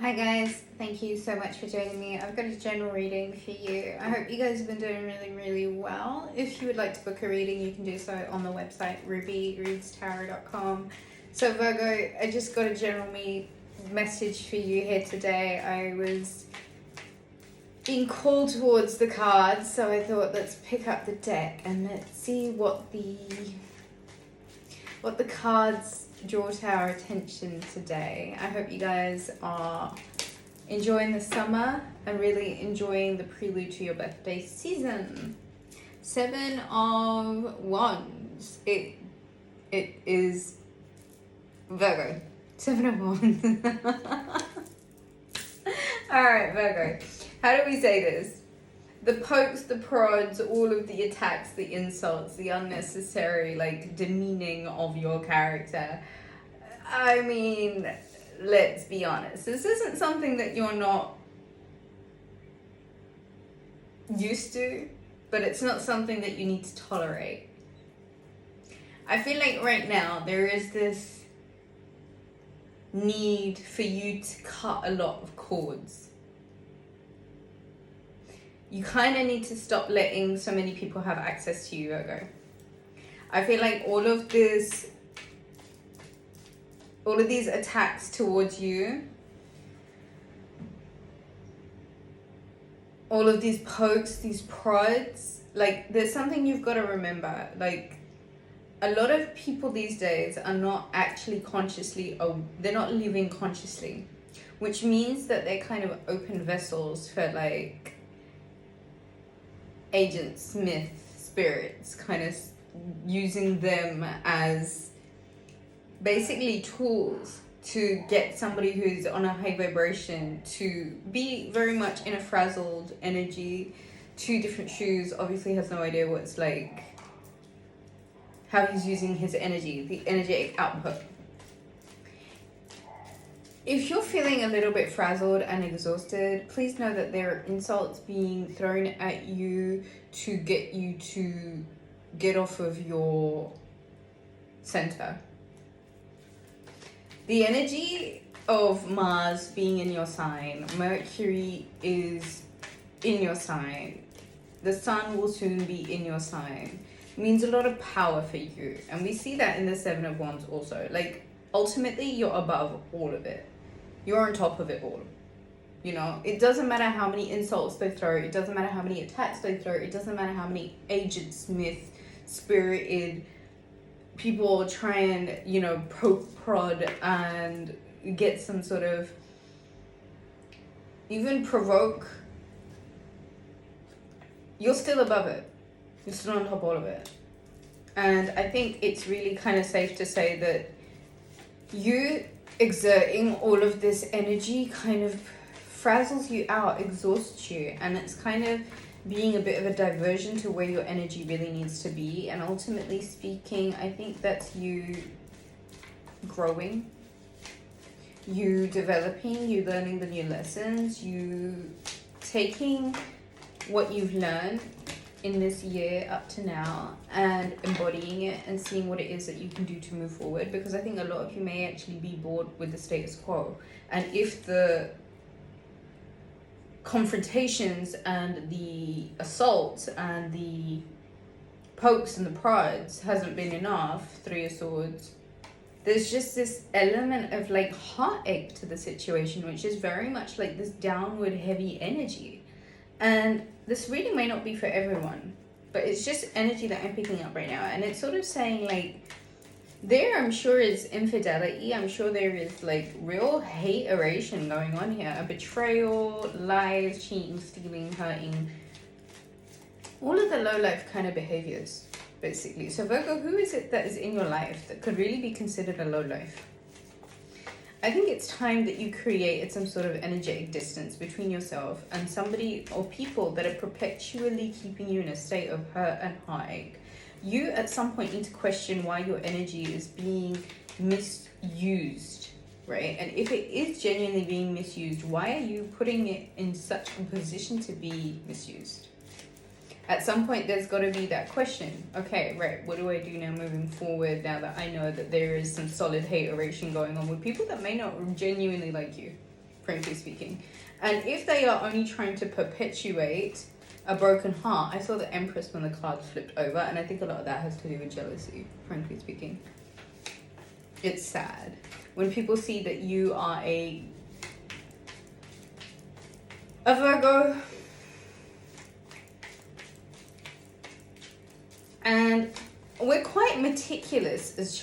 Hi guys, thank you so much for joining me. I've got a general reading for you. I hope you guys have been doing really well. If you would like to book a reading, you can do so on the website rubyreadstarot.com. So Virgo, I just got a general message for you here today. I was being called towards the cards, so I thought let's pick up the deck and let's see what the cards draw to our attention today. I hope you guys are enjoying the summer and really enjoying the prelude to your birthday season. 7 of Wands. It is Virgo. 7 of Wands. Alright, Virgo. How do we say this? The pokes, the prods, all of the attacks, the insults, the unnecessary, demeaning of your character. I mean, let's be honest. This isn't something that you're not used to, but it's not something that you need to tolerate. I feel like right now there is this need for you to cut a lot of cords. You kind of need to stop letting so many people have access to you, Virgo. I feel like all of these attacks towards you, all of these pokes, these prods, there's something you've got to remember. A lot of people these days are not actually they're not living consciously, which means that they're kind of open vessels for agents, Smith, spirits, kind of using them as basically tools to get somebody who's on a high vibration to be very much in a frazzled energy. 2 different shoes, obviously has no idea what it's like, how he's using his energy, the energetic output. If you're feeling a little bit frazzled and exhausted, please know that there are insults being thrown at you to get you to get off of your center. The energy of Mars being in your sign, Mercury is in your sign, the Sun will soon be in your sign, means a lot of power for you. And we see that in the 7 of Wands also. Ultimately, you're above all of it. You're on top of it all. You know, it doesn't matter how many insults they throw. It doesn't matter how many attacks they throw. It doesn't matter how many Agent Smith, spirited people try and, poke, prod, and get some sort of, even provoke. You're still above it. You're still on top of all of it. And I think it's really kind of safe to say that you exerting all of this energy kind of frazzles you out, exhausts you, and it's kind of being a bit of a diversion to where your energy really needs to be. And ultimately speaking, I think that's you growing, you developing, you learning the new lessons, you taking what you've learned in this year up to now and embodying it and seeing what it is that you can do to move forward. Because I think a lot of you may actually be bored with the status quo, and if the confrontations and the assaults and the pokes and the prods hasn't been enough, 3 of Swords, there's just this element of heartache to the situation, which is very much this downward heavy energy. And this reading may not be for everyone, but it's just energy that I'm picking up right now. And it's sort of saying there, I'm sure, is infidelity. I'm sure there is real hateration going on here. A betrayal, lies, cheating, stealing, hurting. All of the low life kind of behaviors, basically. So Virgo, who is it that is in your life that could really be considered a low life? I think it's time that you created some sort of energetic distance between yourself and somebody or people that are perpetually keeping you in a state of hurt and heartache. You at some point need to question why your energy is being misused, right? And if it is genuinely being misused, why are you putting it in such a position to be misused? At some point, there's got to be that question. Okay, right, what do I do now moving forward now that I know that there is some solid hateration going on with people that may not genuinely like you? frankly speaking. And if they are only trying to perpetuate a broken heart, I saw the Empress when the cards flipped over, and I think a lot of that has to do with jealousy, frankly speaking. It's sad when people see that you are a Virgo, and we're quite meticulous as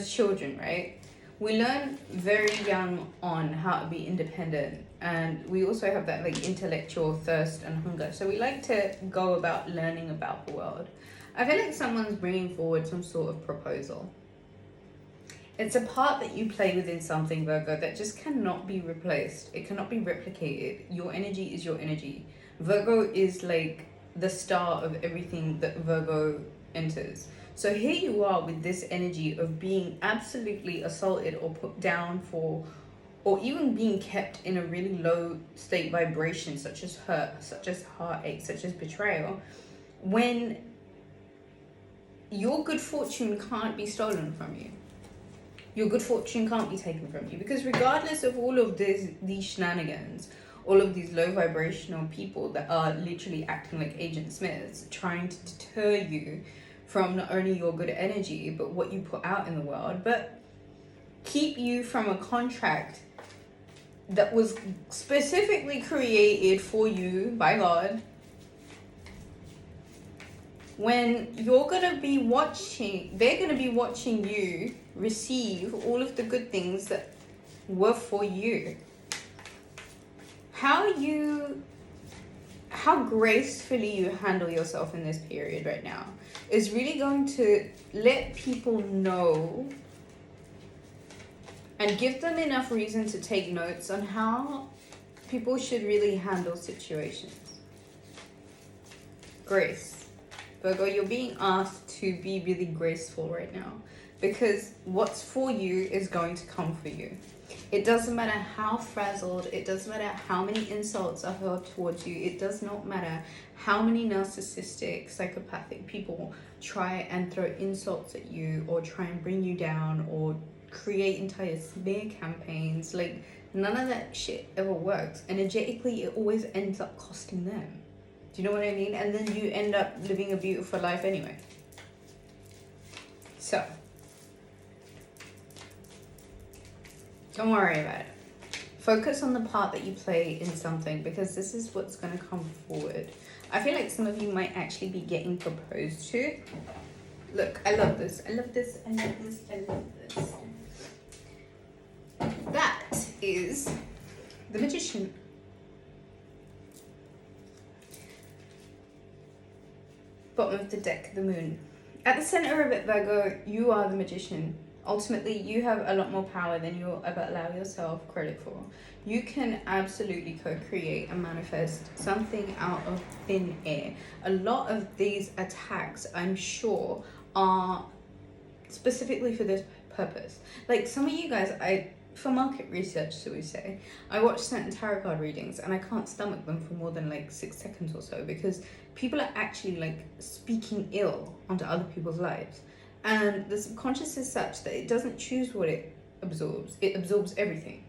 children, right? We learn very young on how to be independent, and we also have that like intellectual thirst and hunger. So we like to go about learning about the world. I feel like someone's bringing forward some sort of proposal. It's a part that you play within something, Virgo, that just cannot be replaced. It cannot be replicated. Your energy is your energy. Virgo is like the star of everything that Virgo enters. So here you are with this energy of being absolutely assaulted or put down for, or even being kept in a really low state vibration, such as hurt, such as heartache, such as betrayal, when your good fortune can't be stolen from you. Your good fortune can't be taken from you, because regardless of all of these shenanigans, all of these low vibrational people that are literally acting like Agent Smiths, trying to deter you from not only your good energy, but what you put out in the world, but keep you from a contract that was specifically created for you by God, when you're going to be watching, they're going to be watching you receive all of the good things that were for you. How gracefully you handle yourself in this period right now is really going to let people know and give them enough reason to take notes on how people should really handle situations. Grace. Virgo, you're being asked to be really graceful right now, because what's for you is going to come for you. It doesn't matter how frazzled, it doesn't matter how many insults are hurled towards you, it does not matter how many narcissistic, psychopathic people try and throw insults at you or try and bring you down or create entire smear campaigns. Like, none of that shit ever works. Energetically, it always ends up costing them. Do you know what I mean? And then you end up living a beautiful life anyway. So, don't worry about it. Focus on the part that you play in something, because this is what's going to come forward. I feel like some of you might actually be getting proposed to. Look, I love this. I love this. I love this. I love this. That is the Magician. Bottom of the deck, the Moon. At the center of it, Virgo, you are the Magician. Ultimately, you have a lot more power than you'll ever allow yourself credit for. You can absolutely co-create and manifest something out of thin air. A lot of these attacks, I'm sure, are specifically for this purpose. Like, some of you guys, for market research, so we say, I watch certain tarot card readings and I can't stomach them for more than like 6 seconds or so, because people are actually like speaking ill onto other people's lives. And the subconscious is such that it doesn't choose what it absorbs everything.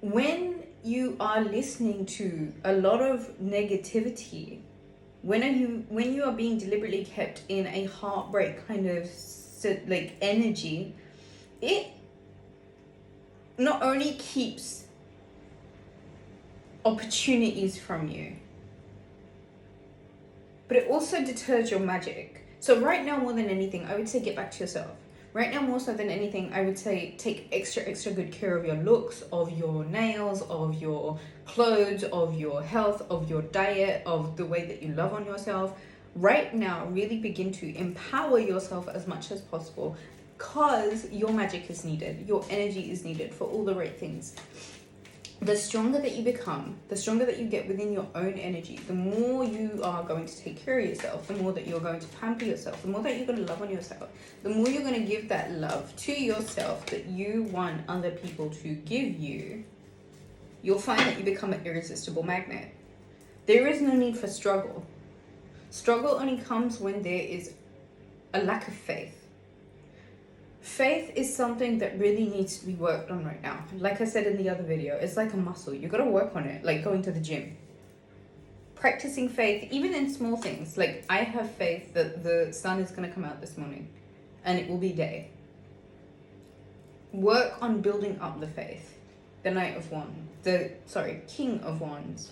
When you are listening to a lot of negativity, when you are being deliberately kept in a heartbreak kind of like energy, it not only keeps opportunities from you, but it also deters your magic. So right now, more than anything, I would say get back to yourself. Right now, more so than anything, I would say take extra good care of your looks, of your nails, of your clothes, of your health, of your diet, of the way that you love on yourself. Right now, really begin to empower yourself as much as possible, because your magic is needed, your energy is needed for all the right things. The stronger that you become, the stronger that you get within your own energy, the more you are going to take care of yourself, the more that you're going to pamper yourself, the more that you're going to love on yourself, the more you're going to give that love to yourself that you want other people to give you, you'll find that you become an irresistible magnet. There is no need for struggle. Struggle only comes when there is a lack of faith. Faith is something that really needs to be worked on right now. Like I said in the other video, it's like a muscle. You gotta work on it, like going to the gym. Practicing faith, even in small things. Like, I have faith that the sun is gonna come out this morning and it will be day. Work on building up the faith. The King of Wands.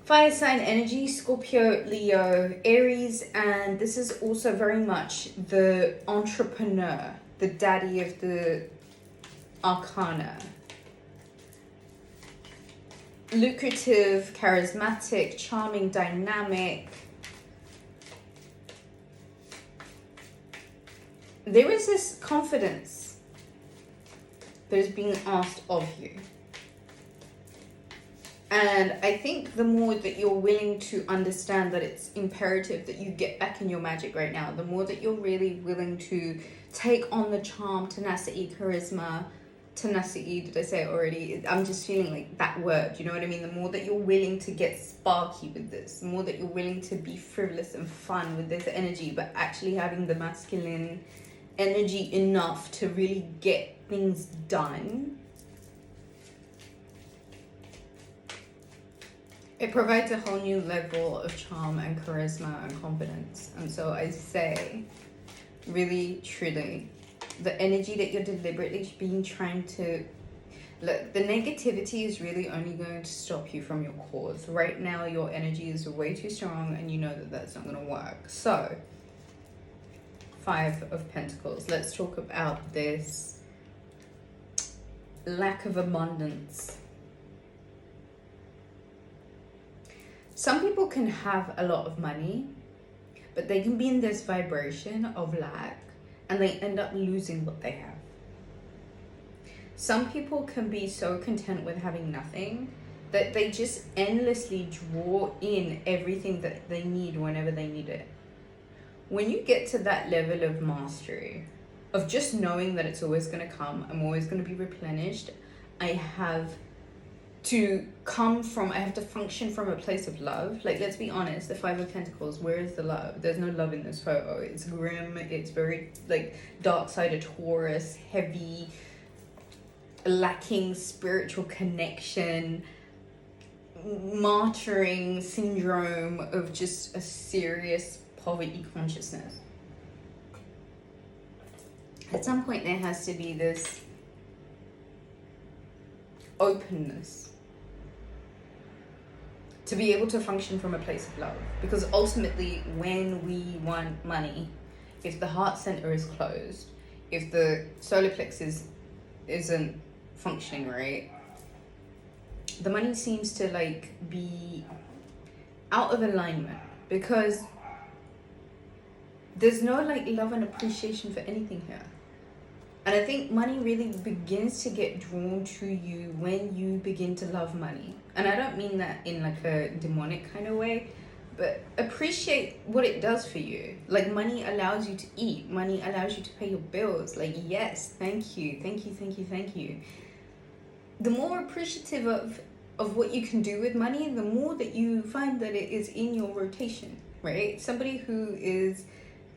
Fire sign energy, Scorpio, Leo, Aries, and this is also very much the entrepreneur, the daddy of the arcana. Lucrative, charismatic, charming, dynamic. There is this confidence that is being asked of you. And I think the more that you're willing to understand that it's imperative that you get back in your magic right now, the more that you're really willing to take on the charm, tenacity, charisma, tenacity, did I say it already? I'm just feeling like that word, you know what I mean? The more that you're willing to get sparky with this, the more that you're willing to be frivolous and fun with this energy, but actually having the masculine energy enough to really get things done. It provides a whole new level of charm and charisma and confidence. And so I say, really, truly, the energy that you're deliberately trying to... Look, the negativity is really only going to stop you from your cause. Right now, your energy is way too strong and you know that that's not going to work. So, 5 of Pentacles. Let's talk about this lack of abundance. Some people can have a lot of money, but they can be in this vibration of lack and they end up losing what they have. Some people can be so content with having nothing that they just endlessly draw in everything that they need whenever they need it. When you get to that level of mastery, of just knowing that it's always going to come, I'm always going to be replenished, I have to function from a place of love. Like, let's be honest, the 5 of Pentacles, where is the love? There's no love in this photo. It's grim, it's very like dark side of Taurus, heavy, lacking spiritual connection, martyring syndrome of just a serious poverty consciousness. At some point there has to be this openness to be able to function from a place of love. Because ultimately, when we want money, if the heart center is closed, if the solar plexus isn't functioning right, the money seems to like be out of alignment, because there's no like love and appreciation for anything here. And I think money really begins to get drawn to you when you begin to love money. And I don't mean that in like a demonic kind of way, but appreciate what it does for you. Like, money allows you to eat. Money allows you to pay your bills. Like, yes, thank you, thank you, thank you, thank you. The more appreciative of what you can do with money, the more that you find that it is in your rotation, right? Somebody who is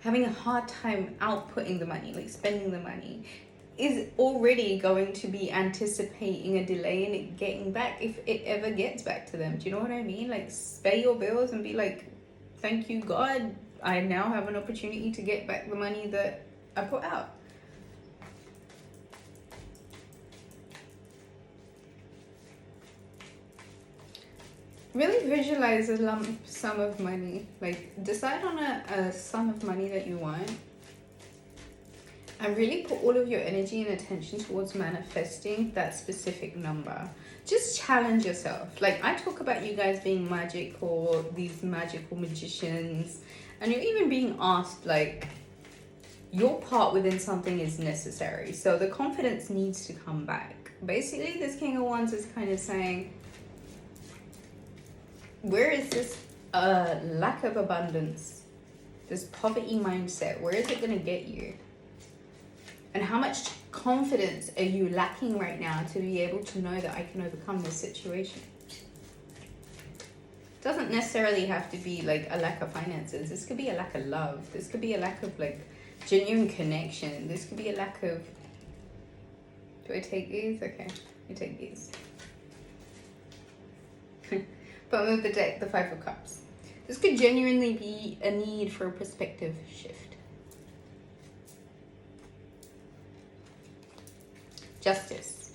having a hard time outputting the money, like spending the money, is already going to be anticipating a delay in it getting back, if it ever gets back to them. Do you know what I mean? Like, pay your bills and be like, thank you, God, I now have an opportunity to get back the money that I put out. Really visualize a lump sum of money. Like, decide on a sum of money that you want, and really put all of your energy and attention towards manifesting that specific number. Just challenge yourself. Like, I talk about you guys being magic, or these magical magicians, and you're even being asked, like, your part within something is necessary. So the confidence needs to come back. Basically, this King of Wands is kind of saying, where is this lack of abundance, this poverty mindset, where is it going to get you? And how much confidence are you lacking right now to be able to know that I can overcome this situation? It doesn't necessarily have to be like a lack of finances. This could be a lack of love. This could be a lack of like Genuine connection. This could be a lack of... Do I take these? Okay, I take these. Bottom of the deck, the Five of Cups. This could genuinely be a need for a perspective shift. Justice.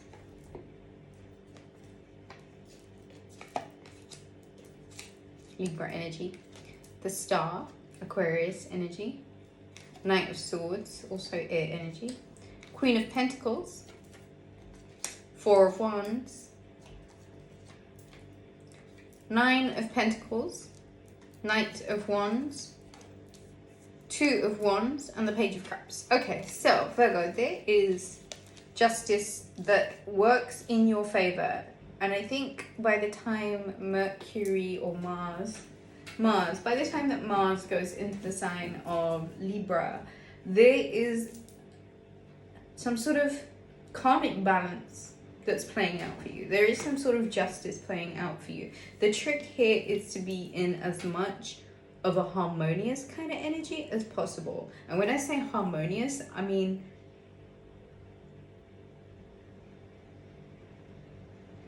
Libra energy. The Star, Aquarius energy. Knight of Swords, also air energy. Queen of Pentacles. Four of Wands. Nine of Pentacles. Knight of Wands. Two of Wands. And the Page of Cups. Okay, so Virgo, there is justice that works in your favor. And I think by the time Mercury or Mars, by the time that Mars goes into the sign of Libra, there is some sort of karmic balance that's playing out for you. There is some sort of justice playing out for you. The trick here is to be in as much of a harmonious kind of energy as possible. And when I say harmonious, I mean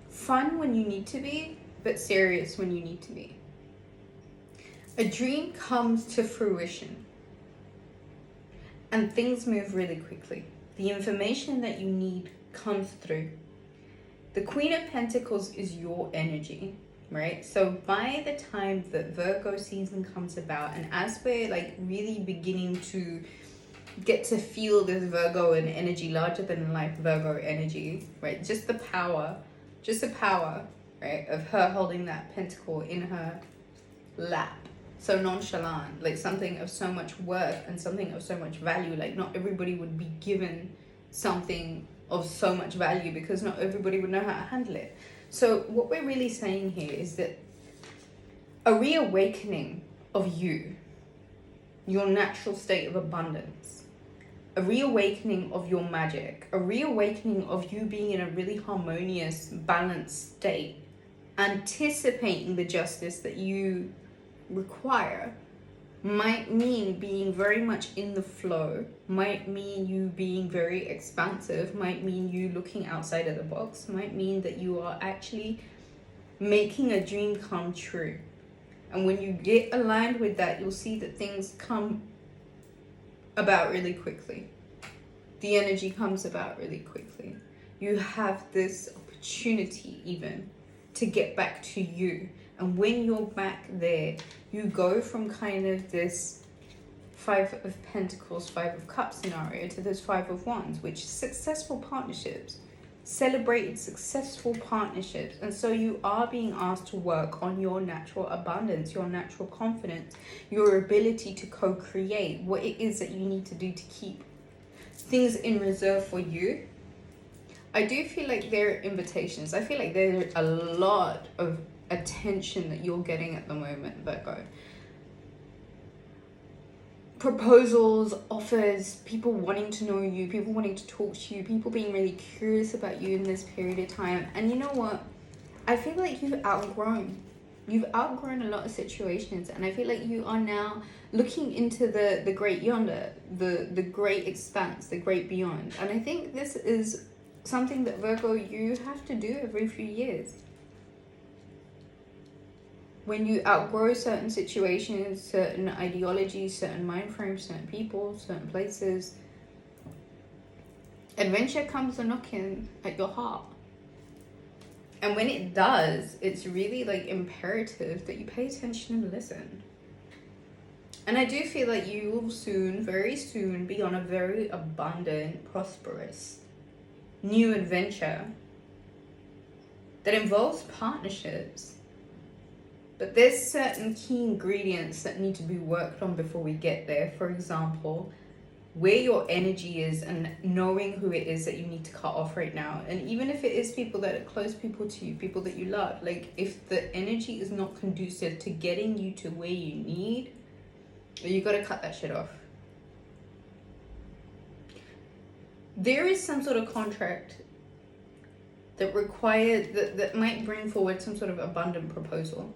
fun when you need to be, but serious when you need to be. A dream comes to fruition and things move really quickly. The information that you need comes through. The Queen of Pentacles is your energy, right? So by the time that Virgo season comes about, and as we're like really beginning to get to feel this Virgo and energy, larger than life Virgo energy, right? Just the power, right, of her holding that pentacle in her lap. So nonchalant, like something of so much worth and something of so much value. Like not everybody would be given something of so much value because not everybody would know how to handle it. So what we're really saying here is that a reawakening of you, your natural state of abundance, a reawakening of your magic, a reawakening of you being in a really harmonious, balanced state, anticipating the justice that you require, might mean being very much in the flow, might mean you being very expansive, might mean you looking outside of the box, might mean that you are actually making a dream come true. And when you get aligned with that, you'll see that things come about really quickly. The energy comes about really quickly. You have this opportunity even to get back to you. And when you're back there, you go from kind of this Five of Pentacles, Five of Cups scenario to this Five of Wands, which is successful partnerships, celebrated successful partnerships. And so you are being asked to work on your natural abundance, your natural confidence, your ability to co-create, what it is that you need to do to keep things in reserve for you. I do feel like there are invitations. I feel like there's a lot of attention that you're getting at the moment, Virgo. Proposals, offers, people wanting to know you, people wanting to talk to you, people being really curious about you in this period of time. And you know what? I feel like you've outgrown a lot of situations, and I feel like you are now looking into the great yonder, the great expanse, the great beyond. And I think this is something that, Virgo, you have to do every few years. When you outgrow certain situations, certain ideologies, certain mind frames, certain people, certain places, adventure comes a knocking at your heart. And when it does, it's really like imperative that you pay attention and listen. And I do feel like you will soon, very soon, be on a very abundant, prosperous, new adventure that involves partnerships. But there's certain key ingredients that need to be worked on before we get there. For example, where your energy is and knowing who it is that you need to cut off right now. And even if it is people that are close people to you, people that you love, like if the energy is not conducive to getting you to where you need, you got to cut that shit off. There is some sort of contract that that might bring forward some sort of abundant proposal.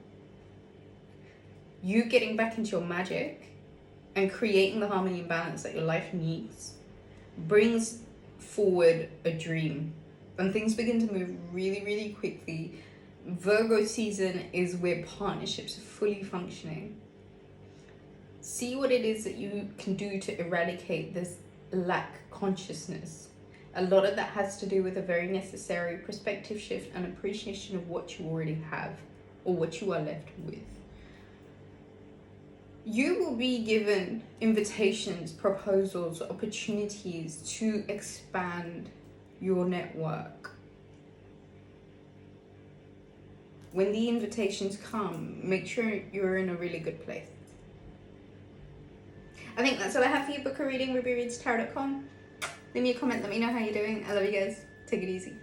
You getting back into your magic, and creating the harmony and balance that your life needs brings forward a dream. And things begin to move really, really quickly. Virgo season is where partnerships are fully functioning. See what it is that you can do to eradicate this lack consciousness. A lot of that has to do with a very necessary perspective shift and appreciation of what you already have or what you are left with. You will be given invitations, proposals, opportunities to expand your network. When the invitations come, make sure you're in a really good place. I think that's all I have for you. Book a reading, rubyreadstarot.com. Leave me a comment, let me know how you're doing. I love you guys. Take it easy.